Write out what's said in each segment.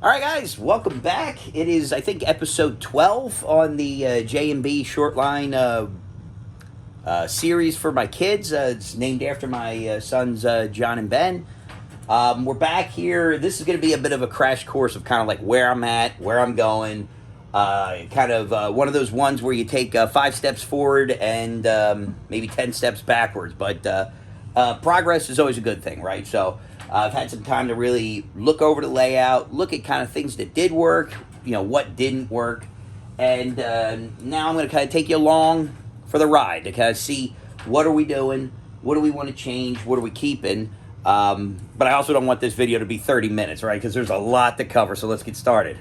All right, guys, welcome back. It is, I think, episode 12 on the J&B Shortline series for my kids. It's named after my sons, John and Ben. We're back here. This is going to be a bit of a crash course of kind of like where I'm at, where I'm going. Kind of one of those ones where you take 5 steps forward and maybe 10 steps backwards. But progress is always a good thing, right? So I've had some time to really look over the layout, look at kind of things that did work, what didn't work. And now I'm going to kind of take you along for the ride to kind of see what are we doing, what do we want to change, what are we keeping. But I also don't want this video to be 30 minutes, right? Because there's a lot to cover, so let's get started.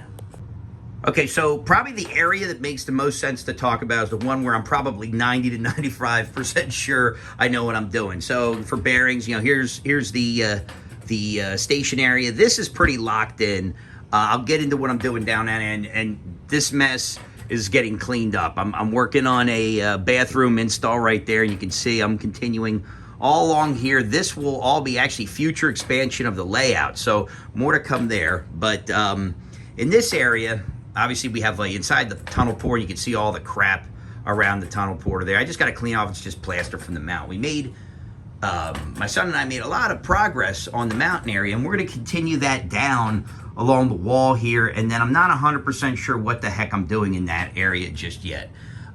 Okay, so probably the area that makes the most sense to talk about is the one where I'm probably 90 to 95% sure I know what I'm doing. So for bearings, here's the station area. This is pretty locked in. I'll get into what I'm doing down that end, and this mess is getting cleaned up. I'm working on a bathroom install right there. You can see I'm continuing all along here. This will all be actually future expansion of the layout, so more to come there. But in this area, obviously we have inside the tunnel porter, you can see all the crap around the tunnel porter there. I just got to clean off. It's just plaster from the mount. We made my son and I made a lot of progress on the mountain area, and we're going to continue that down along the wall here. And then I'm not 100% sure what the heck I'm doing in that area just yet.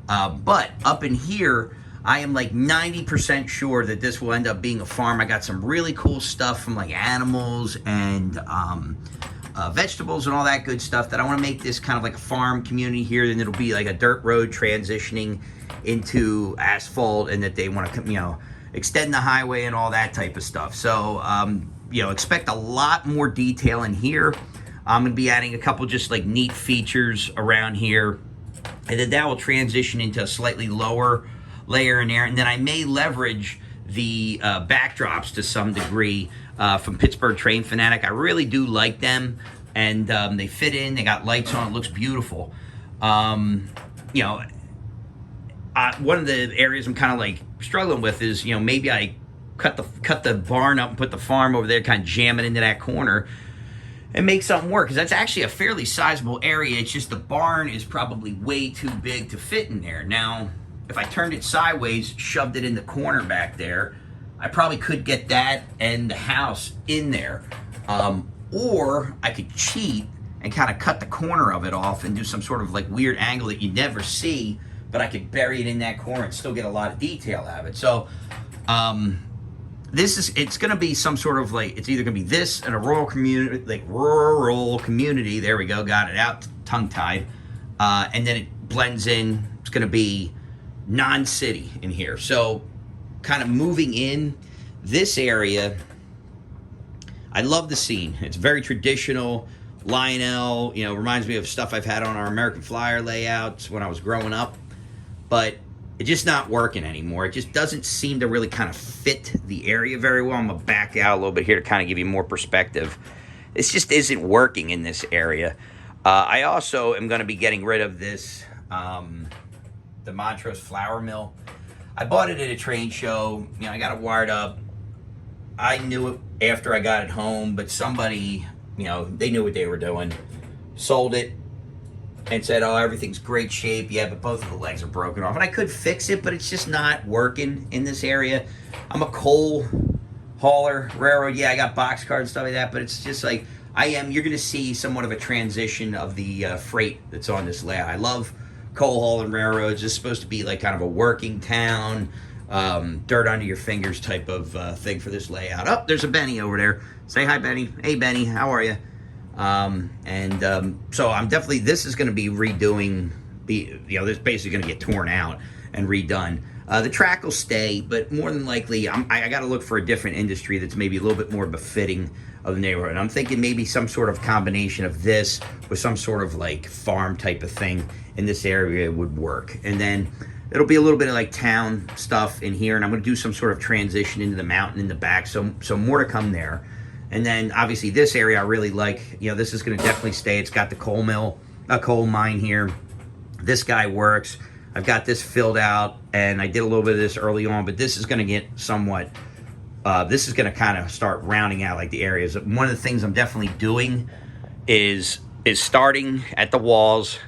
But up in here, I am like 90% sure that this will end up being a farm. I got some really cool stuff from like animals and vegetables and all that good stuff that I want to make this kind of like a farm community here. Then it'll be like a dirt road transitioning into asphalt, and that they want to, extend the highway and all that type of stuff. So, expect a lot more detail in here. I'm going to be adding a couple just like neat features around here, and then that will transition into a slightly lower layer in there. And then I may leverage the backdrops to some degree from Pittsburgh Train Fanatic. I really do like them, and they fit in. They got lights on. It looks beautiful. One of the areas I'm kind of like struggling with is, maybe I cut the barn up and put the farm over there, kind of jam it into that corner and make something work, because that's actually a fairly sizable area. It's just the barn is probably way too big to fit in there. Now, if I turned it sideways, shoved it in the corner back there, I probably could get that and the house in there. Or I could cheat and kind of cut the corner of it off and do some sort of like weird angle that you never see, but I could bury it in that corner and still get a lot of detail out of it. So it's going to be some sort of like, it's either going to be this and a rural community, there we go, got it out, tongue-tied, and then it blends in. It's going to be non-city in here. So kind of moving in this area, I love the scene. It's very traditional. Lionel, reminds me of stuff I've had on our American Flyer layouts when I was growing up. But it's just not working anymore. It just doesn't seem to really kind of fit the area very well. I'm going to back out a little bit here to kind of give you more perspective. This just isn't working in this area. I also am going to be getting rid of this, the Montrose flour mill. I bought it at a trade show. I got it wired up. I knew it after I got it home, but somebody, they knew what they were doing. Sold it and said, oh, everything's great shape. Yeah, but both of the legs are broken off. And I could fix it, but it's just not working in this area. I'm a coal hauler, railroad. Yeah, I got boxcars and stuff like that, but it's just like, you're going to see somewhat of a transition of the freight that's on this layout. I love coal hauling railroads. It's supposed to be like kind of a working town, dirt under your fingers type of thing for this layout. Oh, there's a Benny over there. Say hi, Benny. Hey, Benny, how are you? So I'm definitely, this is going to be redoing this basically going to get torn out and redone. The track will stay, but more than likely, I got to look for a different industry that's maybe a little bit more befitting of the neighborhood. I'm thinking maybe some sort of combination of this with some sort of like farm type of thing in this area would work. And then it'll be a little bit of like town stuff in here, and I'm going to do some sort of transition into the mountain in the back. So more to come there. And then obviously this area I really like. This is going to definitely stay. It's got the coal mine here. This guy works. I've got this filled out, and I did a little bit of this early on, but this is going to get somewhat, this is going to kind of start rounding out like the areas. One of the things I'm definitely doing is starting at the walls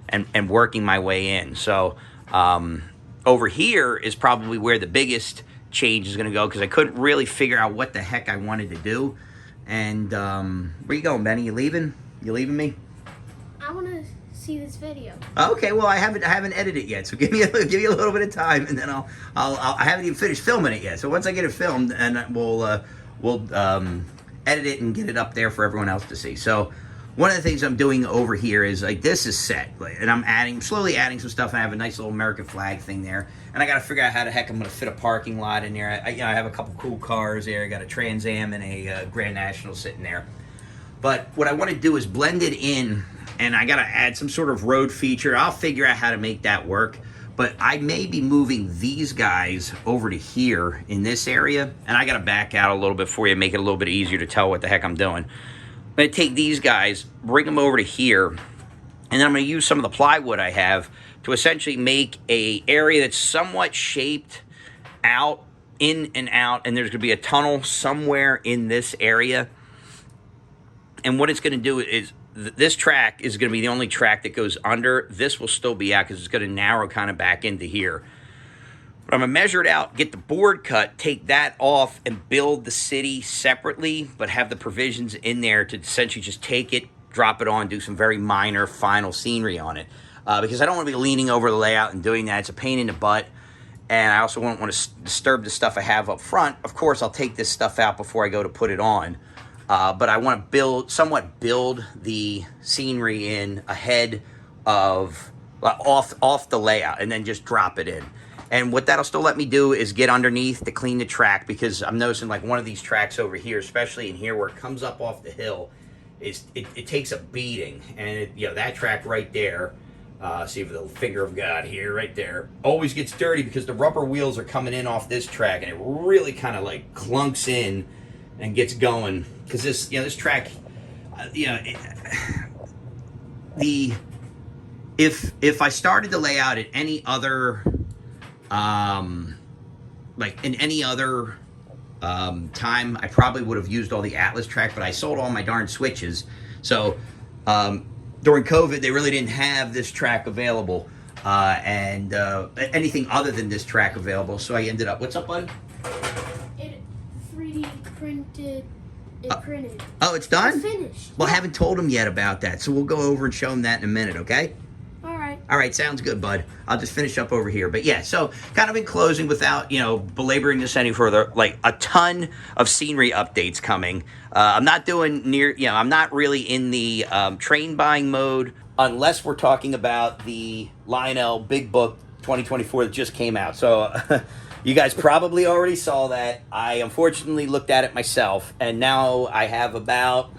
and working my way in. So over here is probably where the biggest change is going to go, because I couldn't really figure out what the heck I wanted to do. And where you going, Benny? You leaving? You leaving me? I want to see this video. Okay, well I haven't edited it yet, so give me a little bit of time, and then I haven't even finished filming it yet. So once I get it filmed, and we'll edit it and get it up there for everyone else to see. So one of the things I'm doing over here is, like, this is set, and I'm slowly adding some stuff. I have a nice little American flag thing there, and I got to figure out how the heck I'm going to fit a parking lot in there. I have a couple cool cars there. I got a Trans Am and a Grand National sitting there. But what I want to do is blend it in, and I got to add some sort of road feature. I'll figure out how to make that work. But I may be moving these guys over to here in this area, and I got to back out a little bit for you, make it a little bit easier to tell what the heck I'm doing. I'm going to take these guys, bring them over to here, and then I'm going to use some of the plywood I have to essentially make a area that's somewhat shaped out, in and out, and there's going to be a tunnel somewhere in this area. And what it's going to do is, this track is going to be the only track that goes under. This will still be out because it's going to narrow kind of back into here. But I'm going to measure it out, get the board cut, take that off, and build the city separately, but have the provisions in there to essentially just take it, drop it on, do some very minor final scenery on it. Because I don't want to be leaning over the layout and doing that. It's a pain in the butt. And I also won't want to disturb the stuff I have up front. Of course, I'll take this stuff out before I go to put it on. But I want to somewhat build the scenery in ahead of, off the layout, and then just drop it in. And what that'll still let me do is get underneath to clean the track, because I'm noticing, like, one of these tracks over here, especially in here where it comes up off the hill, it takes a beating. And that track right there, see if the finger of God here, right there, always gets dirty because the rubber wheels are coming in off this track, and it really kind of like clunks in and gets going. Because this track, if I started to lay out at any other, like in any other time, I probably would have used all the Atlas track, but I sold all my darn switches. So during COVID, they really didn't have this track available, and anything other than this track available. So I ended up, what's up, bud? It 3D printed. It printed. Oh, it's done? It's finished. Well, I haven't told him yet about that, so we'll go over and show him that in a minute, okay? All right, sounds good, bud. I'll just finish up over here. But yeah, so kind of in closing, without, belaboring this any further, like a ton of scenery updates coming. I'm not doing I'm not really in the train buying mode, unless we're talking about the Lionel Big Book 2024 that just came out. So you guys probably already saw that. I unfortunately looked at it myself, and now I have about,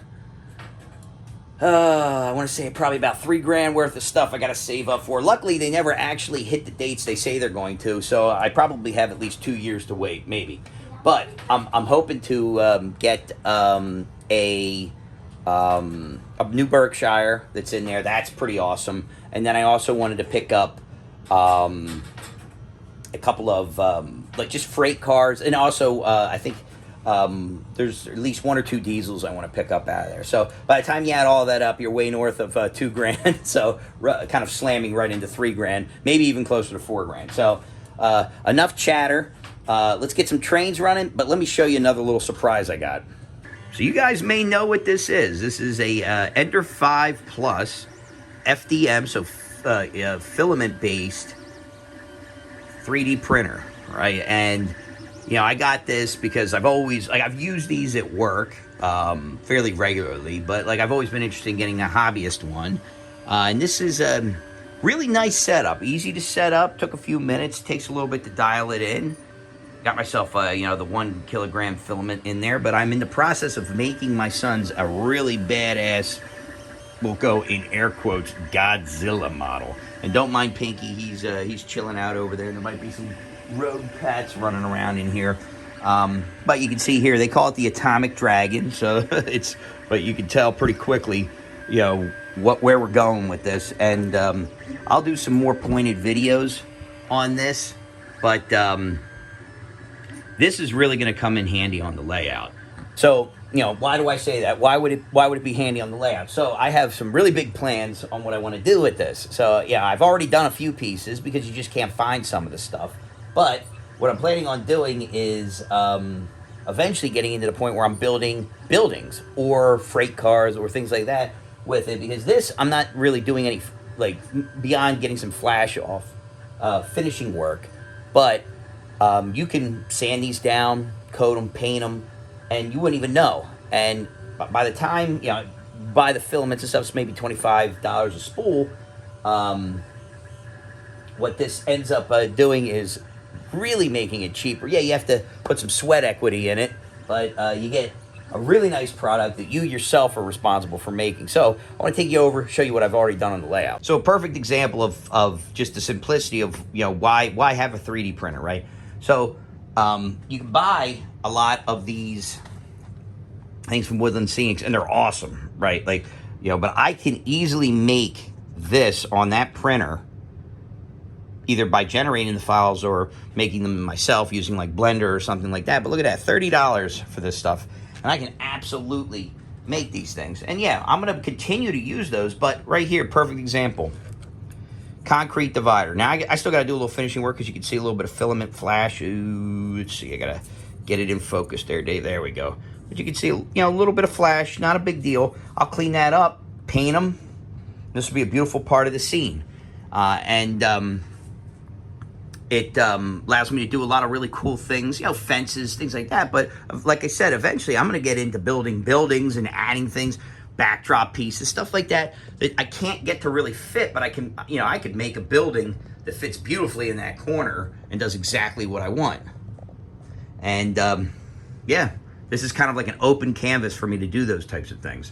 I want to say probably about $3,000 worth of stuff I got to save up for. Luckily, they never actually hit the dates they say they're going to, so I probably have at least 2 years to wait, maybe. But I'm hoping to get a new Berkshire that's in there. That's pretty awesome. And then I also wanted to pick up a couple of like just freight cars, and also I think there's at least 1 or 2 diesels I want to pick up out of there. So by the time you add all that up, you're way north of $2,000. So kind of slamming right into $3,000, maybe even closer to $4,000. So enough chatter. Let's get some trains running. But let me show you another little surprise I got. So you guys may know what this is. This is a Ender 5 Plus FDM, so filament-based 3D printer, right? And I got this because I've used these at work fairly regularly, but I've always been interested in getting a hobbyist one. And this is a really nice setup, easy to set up. Took a few minutes, takes a little bit to dial it in. Got myself the 1 kilogram filament in there, but I'm in the process of making my son's a really badass, we'll go in air quotes, Godzilla model. And don't mind Pinky, he's chilling out over there. There might be some road cats running around in here. But you can see here, they call it the Atomic Dragon. So but you can tell pretty quickly, where we're going with this. And I'll do some more pointed videos on this. But this is really going to come in handy on the layout. So why do I say that? Why would it be handy on the layout? So I have some really big plans on what I want to do with this. So yeah, I've already done a few pieces because you just can't find some of the stuff. But what I'm planning on doing is eventually getting into the point where I'm building buildings or freight cars or things like that with it. Because this, I'm not really doing any beyond getting some flash off finishing work. But you can sand these down, coat them, paint them, and you wouldn't even know. And by the time, buy the filaments and stuff, it's maybe $25 a spool. What this ends up doing is really making it cheaper. Yeah, you have to put some sweat equity in it, but you get a really nice product that you yourself are responsible for making. So I want to take you over, show you what I've already done on the layout. So a perfect example of just the simplicity of, why have a 3D printer, right? So you can buy a lot of these things from Woodland Scenics, and they're awesome, right? But I can easily make this on that printer either by generating the files or making them myself using Blender or something like that. But look at that, $30 for this stuff. And I can absolutely make these things. And yeah, I'm gonna continue to use those, but right here, perfect example. Concrete divider. Now I still gotta do a little finishing work because you can see a little bit of filament flash. Ooh, let's see, I gotta get it in focus there, Dave. There we go. But you can see, a little bit of flash, not a big deal. I'll clean that up, paint them. This will be a beautiful part of the scene. It allows me to do a lot of really cool things, fences, things like that. But like I said, eventually I'm going to get into building buildings and adding things, backdrop pieces, stuff like that I can't get to really fit, but I can, I could make a building that fits beautifully in that corner and does exactly what I want. And yeah, this is kind of like an open canvas for me to do those types of things.